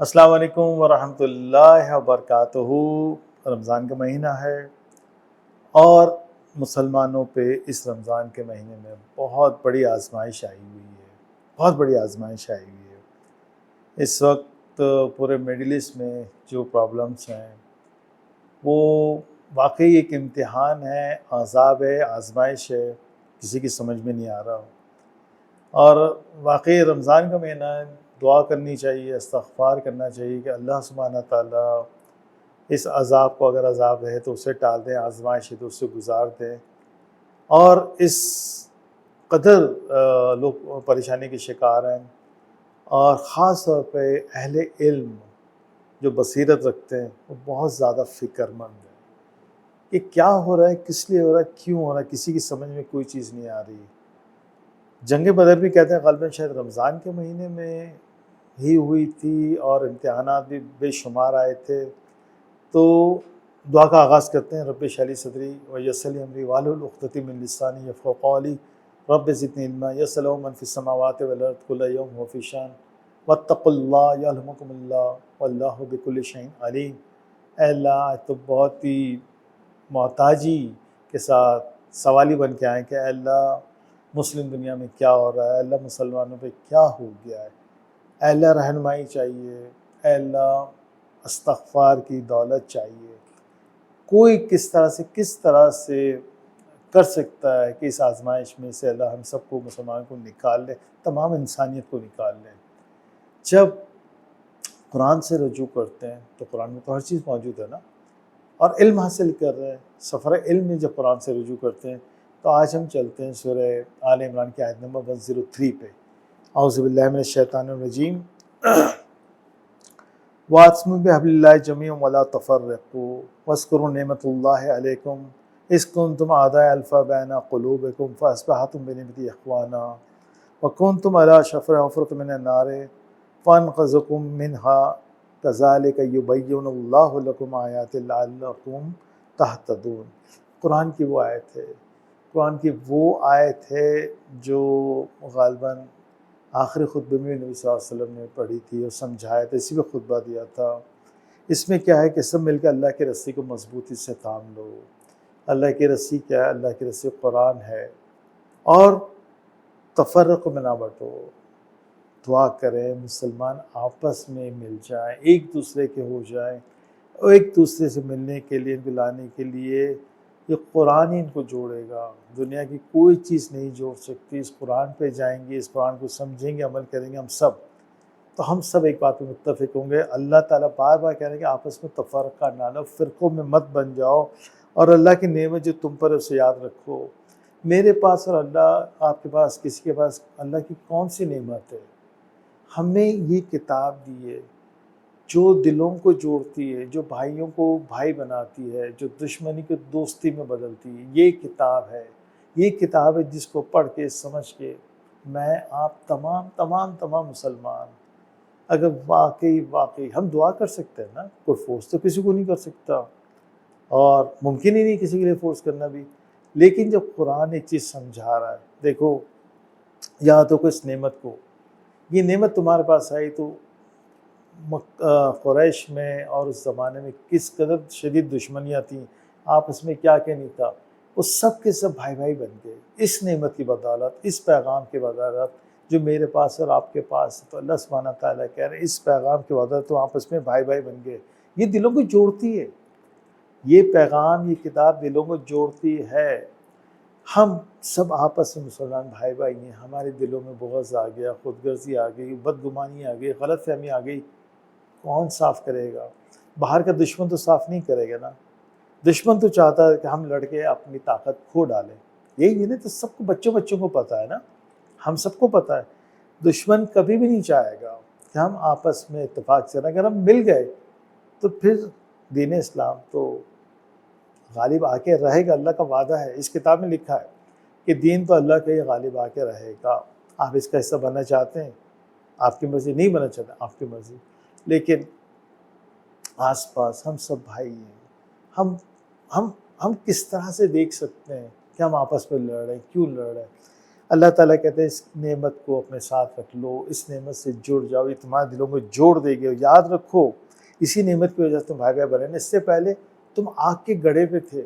السلام علیکم ورحمۃ اللہ وبرکاتہ۔ رمضان کا مہینہ ہے اور مسلمانوں پہ اس رمضان کے مہینے میں بہت بڑی آزمائش آئی ہوئی ہے، بہت بڑی آزمائش آئی ہوئی ہے۔ اس وقت پورے مڈل ایسٹ میں جو پرابلمس ہیں وہ واقعی ایک امتحان ہے، عذاب ہے، آزمائش ہے، کسی کی سمجھ میں نہیں آ رہا۔ اور واقعی رمضان کا مہینہ ہے، دعا کرنی چاہیے، استغفار کرنا چاہیے کہ اللہ سبحانہ تعالیٰ اس عذاب کو، اگر عذاب ہے تو اسے ٹال دیں، آزمائش ہے تو اسے گزار دیں۔ اور اس قدر لوگ پریشانی کے شکار ہیں، اور خاص طور پہ اہل علم جو بصیرت رکھتے ہیں وہ بہت زیادہ فکر مند ہیں کہ کیا ہو رہا ہے، کس لیے ہو رہا ہے، کیوں ہو رہا ہے، کسی کی سمجھ میں کوئی چیز نہیں آ رہی۔ جنگ بدر بھی کہتے ہیں غالباً شاید رمضان کے مہینے میں ہی ہوئی تھی، اور امتحانات بھی بے شمار آئے تھے۔ تو دعا کا آغاز کرتے ہیں، رب اشرح لی صدری ویسر لی امری واحلل عقدۃ من لسانی یفقہوا قولی رب زدنی علما یسأل من فی السماوات والارض کل یوم هو فی شان واتقوا اللہ یعلمکم اللہ واللہ بکل شیء علیم۔ اے اللہ، آج تو بہت ہی محتاجی کے ساتھ سوالی بن کے آئیں کہ اے اللہ، مسلم دنیا میں کیا ہو رہا ہے، اللہ مسلمانوں پہ کیا ہو گیا ہے، اے اللہ رہنمائی چاہیے، اے اللہ استغفار کی دولت چاہیے۔ کوئی کس طرح سے کر سکتا ہے کہ اس آزمائش میں سے اللہ ہم سب کو، مسلمان کو نکال لے، تمام انسانیت کو نکال لے۔ جب قرآن سے رجوع کرتے ہیں تو قرآن میں تو ہر چیز موجود ہے نا، اور علم حاصل کر رہے ہیں، سفر علم میں جب قرآن سے رجوع کرتے ہیں تو آج ہم چلتے ہیں سورہ آل عمران کی آیت نمبر 103 پہ۔ اعوذ باللہ من الشیطان الرجیم۔ وَاعْتَصِمُوا بِحَبْلِ اللَّهِ جَمِيعًا وَلَا تَفَرَّقُوا وَاذْكُرُوا نِعْمَةَ اللَّهِ عَلَيْكُمْ إِذْ كُنْتُمْ أَعْدَاءً فَأَلَّفَ بَيْنَ قُلُوبِكُمْ فَأَصْبَحْتُمْ بِنِعْمَتِهِ إِخْوَانًا وَكُنْتُمْ عَلَى شَفَا حُفْرَةٍ مِنَ النَّارِ فَأَنْقَذَكُم مِّنْهَا كَذَلِكَ يُبَيِّنُ اللَّهُ لَكُمْ آيَاتِهِ لَعَلَّكُمْ تَهْتَدُونَ۔ قرآن کی وہ آیت ہے، قرآن کی وہ آیت ہے جو غالباً آخری خطبے میں نبی صلی اللہ علیہ وسلم نے پڑھی تھی اور سمجھایا تھا، اسی پہ خطبہ دیا تھا۔ اس میں کیا ہے کہ سب مل کے اللہ کی رسی کو مضبوطی سے تھام لو۔ اللہ کی رسی کیا ہے؟ اللہ کی رسی قرآن ہے، اور تفرق میں نہ بٹو۔ دعا کریں مسلمان آپس میں مل جائیں، ایک دوسرے کے ہو جائیں، اور ایک دوسرے سے ملنے کے لیے، ان کو لانے کے لیے یہ قرآن ہی ان کو جوڑے گا۔ دنیا کی کوئی چیز نہیں جوڑ سکتی۔ اس قرآن پہ جائیں گے، اس قرآن کو سمجھیں گے، عمل کریں گے ہم سب، تو ہم سب ایک بات پہ متفق ہوں گے۔ اللہ تعالیٰ بار بار کہہ رہے ہیں کہ آپس میں تفرقہ نہ لو، فرقوں میں مت بن جاؤ، اور اللہ کی نعمت جو تم پر ہے اسے یاد رکھو۔ میرے پاس اور اللہ آپ کے پاس، کسی کے پاس اللہ کی کون سی نعمت ہے؟ ہمیں یہ کتاب دی ہے جو دلوں کو جوڑتی ہے، جو بھائیوں کو بھائی بناتی ہے، جو دشمنی کو دوستی میں بدلتی ہے۔ یہ کتاب ہے، یہ کتاب ہے جس کو پڑھ کے، سمجھ کے میں، آپ تمام مسلمان اگر واقعی ہم دعا کر سکتے ہیں نا، کوئی فورس تو کسی کو نہیں کر سکتا، اور ممکن ہی نہیں کسی کے لیے فورس کرنا بھی۔ لیکن جب قرآن ایک چیز سمجھا رہا ہے، دیکھو یاد رکھو اس نعمت کو، یہ نعمت تمہارے پاس آئی تو قریش میں اور اس زمانے میں کس قدر شدید دشمنیاں تھیں، آپس میں کیا نہیں تھا، وہ سب کے سب بھائی بن گئے اس نعمت کی بدولت، اس پیغام کی بدولت جو میرے پاس اور آپ کے پاس ہے۔ تو اللہ سبحانہ تعالیٰ کہہ رہے ہیں اس پیغام کی بدولت تو آپس میں بھائی بن گئے۔ یہ دلوں کو جوڑتی ہے، یہ پیغام، یہ کتاب دلوں کو جوڑتی ہے۔ ہم سب آپس میں مسلمان بھائی ہیں، ہمارے دلوں میں بغض آ گیا، خود غرضی آ گئی، بدگمانی آ گئی، غلط فہمی آ گئی، کون صاف کرے گا؟ باہر کا دشمن تو صاف نہیں کرے گا نا۔ دشمن تو چاہتا ہے کہ ہم لڑ کے اپنی طاقت کھو ڈالیں، یہی نہیں تو سب کو، بچوں کو پتہ ہے نا، ہم سب کو پتہ ہے۔ دشمن کبھی بھی نہیں چاہے گا کہ ہم آپس میں اتفاق سے، اگر ہم مل گئے تو پھر دین اسلام تو غالب آ کے رہے گا۔ اللہ کا وعدہ ہے، اس کتاب میں لکھا ہے کہ دین تو اللہ کا ہی غالب آ کے رہے گا۔ آپ اس کا حصہ بننا چاہتے ہیں، آپ کی مرضی، نہیں بننا چاہتے آپ کی مرضی، لیکن آس پاس ہم سب بھائی ہیں۔ ہم کس طرح سے دیکھ سکتے ہیں کہ ہم آپس میں لڑ رہے ہیں، کیوں لڑ رہے ہیں؟ اللہ تعالیٰ کہتے ہیں اس نعمت کو اپنے ساتھ رکھ لو، اس نعمت سے جڑ جاؤ، یہ تمہارے دلوں میں جوڑ دے گی. یاد رکھو اسی نعمت کی وجہ سے تم بھائی بھائی بنے. اس سے پہلے تم آگ کے گڑھے پہ تھے،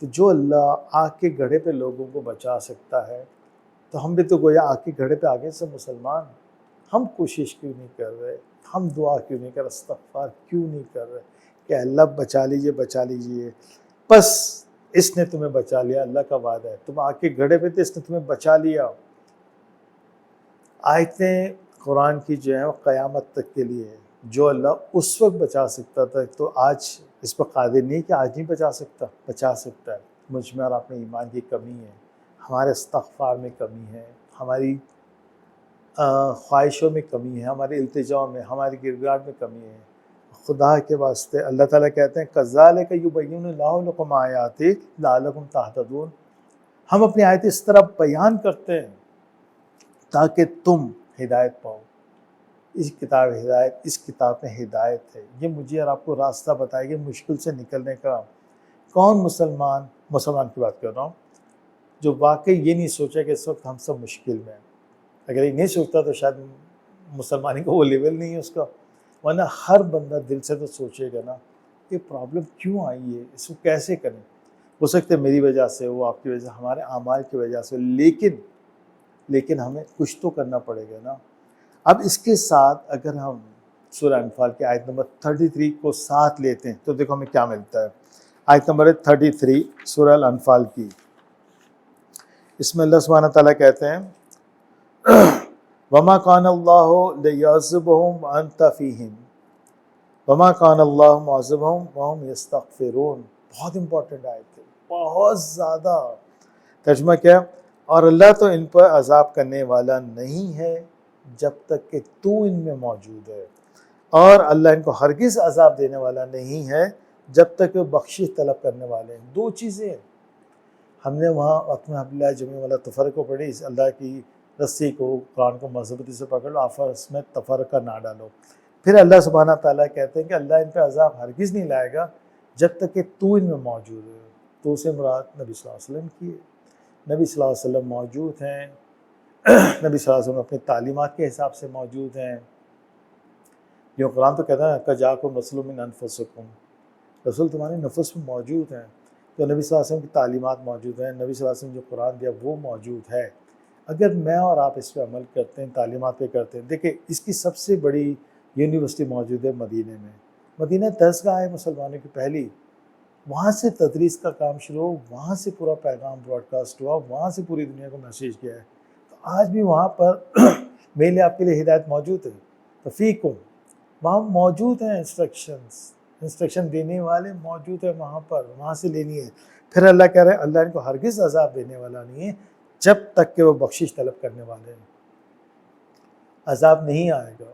تو جو اللہ آگ کے گڑھے پہ لوگوں کو بچا سکتا ہے، تو ہم بھی تو گویا آگ کے گڑھے پہ آگے سے مسلمان. ہم کوشش کیوں نہیں کر رہے؟ ہم دعا کیوں نہیں کر رہے؟ استغفار کیوں نہیں کر رہے کہ اللہ بچا لیجئے بچا لیجئے؟ بس اس نے تمہیں بچا لیا، اللہ کا وعدہ ہے. تم آگ کے گڑھے پہ تھے، اس نے تمہیں بچا لیا. آیتیں قرآن کی جو ہیں وہ قیامت تک کے لیے ہے. جو اللہ اس وقت بچا سکتا تھا تو آج اس پر قادر نہیں کہ آج نہیں بچا سکتا. بچا سکتا ہے. مجھ میں اور آپ میں ایمان کی کمی ہے، ہمارے استغفار میں کمی ہے، ہماری خواہشوں میں کمی ہے، ہمارے التجاؤ میں، ہماری گرگاٹ میں کمی ہے. خدا کے واسطے اللہ تعالیٰ کہتے ہیں کذالک یبین اللہ لکم آیاتہ لعلکم تہتدون. ہم اپنی آیتیں اس طرح بیان کرتے ہیں تاکہ تم ہدایت پاؤ. اس کتاب میں ہدایت ہے. یہ مجھے اور آپ کو راستہ بتائے گی مشکل سے نکلنے کا. کون مسلمان کی بات کر رہا ہوں جو واقعی یہ نہیں سوچا کہ اس وقت ہم سب مشکل میں ہیں. اگر یہ نہیں سوچتا تو شاید مسلمانی کا وہ لیول نہیں ہے اس کا. ورنہ ہر بندہ دل سے تو سوچے گا نا یہ پرابلم کیوں آئی ہے، اس کو کیسے کریں. ہو سکتا ہے میری وجہ سے ہو، آپ کی وجہ سے، ہمارے اعمال کی وجہ سے، لیکن ہمیں کچھ تو کرنا پڑے گا نا. اب اس کے ساتھ اگر ہم سورہ انفال کی آیت نمبر 33 کو ساتھ لیتے ہیں تو دیکھو ہمیں کیا ملتا ہے. آیت نمبر 33 سورہ الانفال کی. اس میں اللہ سبحانہ تعالیٰ کہتے ہیں وَمَا كَانَ اللَّهُ لِيُعَذِّبَهُمْ وَأَنْتَ فِيهِمْ وَمَا كَانَ اللَّهُ مُعَذِّبَهُمْ وَهُمْ يَسْتَغْفِرُونَ. بہت امپورٹنٹ آیت ہے، بہت زیادہ. ترجمہ کیا؟ اور اللہ تو ان پر عذاب کرنے والا نہیں ہے جب تک کہ تو ان میں موجود ہے، اور اللہ ان کو ہرگز عذاب دینے والا نہیں ہے جب تک کہ بخشش طلب کرنے والے ہیں. دو چیزیں ہم نے وہاں وقت میں عبداللہ جمعی والا تفرقہ پڑھی. اللہ کی رسی کو، قرآن کو مضبوطی سے پکڑ لو، آپس میں تفرقہ نہ ڈالو. پھر اللہ سبحانہ تعالیٰ کہتے ہیں کہ اللہ ان پہ عذاب ہرگز نہیں لائے گا جب تک کہ تو ان میں موجود ہے. تو سے مراد نبی صلی اللہ علیہ وسلم کی ہے. نبی صلی اللہ علیہ وسلم موجود ہیں. نبی صلی اللہ علیہ وسلم اپنی تعلیمات کے حساب سے موجود ہیں. جو قرآن تو کہتا ہے کجاکم رسول من انفسکم، رسول تمہارے نفس میں موجود ہیں. تو نبی صلی اللہ علیہ وسلم کی تعلیمات موجود ہیں، نبی صلی اللہ علیہ وسلم جو قرآن دیا وہ موجود ہے. اگر میں اور آپ اس پہ عمل کرتے ہیں، تعلیمات پہ کرتے ہیں. دیکھیں اس کی سب سے بڑی یونیورسٹی موجود ہے مدینے میں. مدینہ درسگاہ ہے مسلمانوں کی پہلی. وہاں سے تدریس کا کام شروع ہو، وہاں سے پورا پیغام براڈ کاسٹ ہوا، وہاں سے پوری دنیا کو میسیج کیا ہے. تو آج بھی وہاں پر میرے لیے آپ کے لیے ہدایت موجود ہے. تو فیکم وہاں موجود ہیں انسٹرکشن دینے والے موجود ہیں وہاں پر، وہاں سے لینی ہے. پھر اللہ کہہ رہے ہیں اللہ ان کو ہرگز عذاب دینے والا نہیں ہے جب تک کہ وہ بخشش طلب کرنے والے ہیں. عذاب نہیں آئے گا،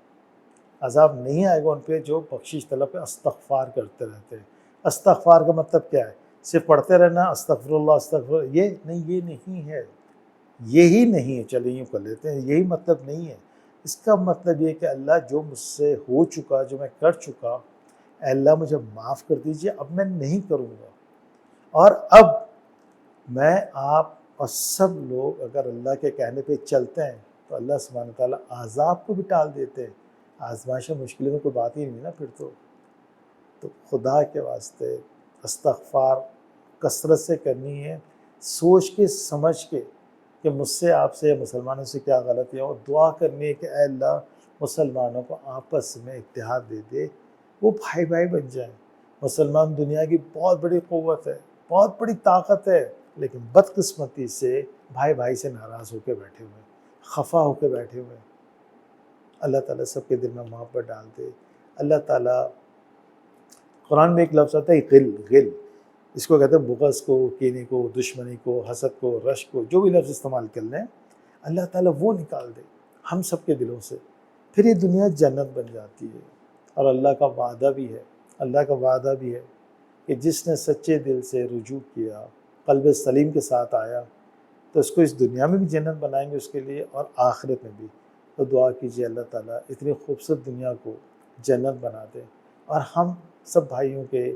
عذاب نہیں آئے گا ان پہ جو بخشش طلب پہ استغفار کرتے رہتے ہیں. استغفار کا مطلب کیا ہے؟ صرف پڑھتے رہنا استغفر اللہ استغفر، یہ نہیں ہے. یہی نہیں ہے. چلیں یوں کر لیتے ہیں، یہی مطلب نہیں ہے. اس کا مطلب یہ کہ اللہ جو مجھ سے ہو چکا، جو میں کر چکا، اے اللہ مجھے معاف کر دیجئے، اب میں نہیں کروں گا. اور اب میں، آپ اور سب لوگ اگر اللہ کے کہنے پہ چلتے ہیں تو اللہ سبحانہ تعالیٰ عذاب کو بھی ٹال دیتے ہیں. آزمائش مشکلوں میں کوئی بات ہی نہیں نا پھر تو خدا کے واسطے استغفار کثرت سے کرنی ہے، سوچ کے سمجھ کے کہ مجھ سے، آپ سے، مسلمانوں سے کیا غلطی ہے، اور دعا کرنی ہے کہ اے اللہ مسلمانوں کو آپس میں اتحاد دے دے، وہ بھائی بھائی بن جائیں. مسلمان دنیا کی بہت بڑی قوت ہے، بہت بڑی طاقت ہے، لیکن بدقسمتی سے بھائی بھائی سے ناراض ہو کے بیٹھے ہوئے، خفا ہو کے بیٹھے ہوئے. اللہ تعالیٰ سب کے دل میں محبت ڈال دے. اللہ تعالیٰ، قرآن میں ایک لفظ آتا ہے غل، اس کو کہتے ہیں بغض کو، کینے کو، دشمنی کو، حسد کو، رشک کو، جو بھی لفظ استعمال کر لیں اللہ تعالیٰ وہ نکال دے ہم سب کے دلوں سے. پھر یہ دنیا جنت بن جاتی ہے. اور اللہ کا وعدہ بھی ہے کہ جس نے سچے دل سے رجوع کیا، قلب سلیم کے ساتھ آیا، تو اس کو اس دنیا میں بھی جنت بنائیں گے اس کے لیے، اور آخرت میں بھی. تو دعا کیجیے اللہ تعالیٰ اتنی خوبصورت دنیا کو جنت بنا دے، اور ہم سب بھائیوں کے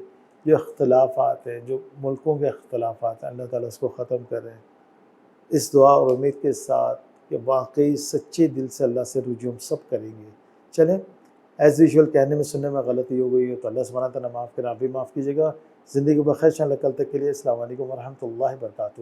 جو اختلافات ہیں، جو ملکوں کے اختلافات ہیں، اللہ تعالیٰ اس کو ختم کریں. اس دعا اور امید کے ساتھ کہ واقعی سچے دل سے اللہ سے رجوع ہم سب کریں گے۔ چلیں ایز یوزول کہنے میں سننے میں غلطی ہو گئی ہو تو اللہ سبحانہ تعالیٰ معاف کریں، آپ بھی معاف کیجیے گا۔ زندگی بخیر، انشاءاللہ کل تک کے لیے السلام علیکم ورحمۃ اللہ وبرکاتہ۔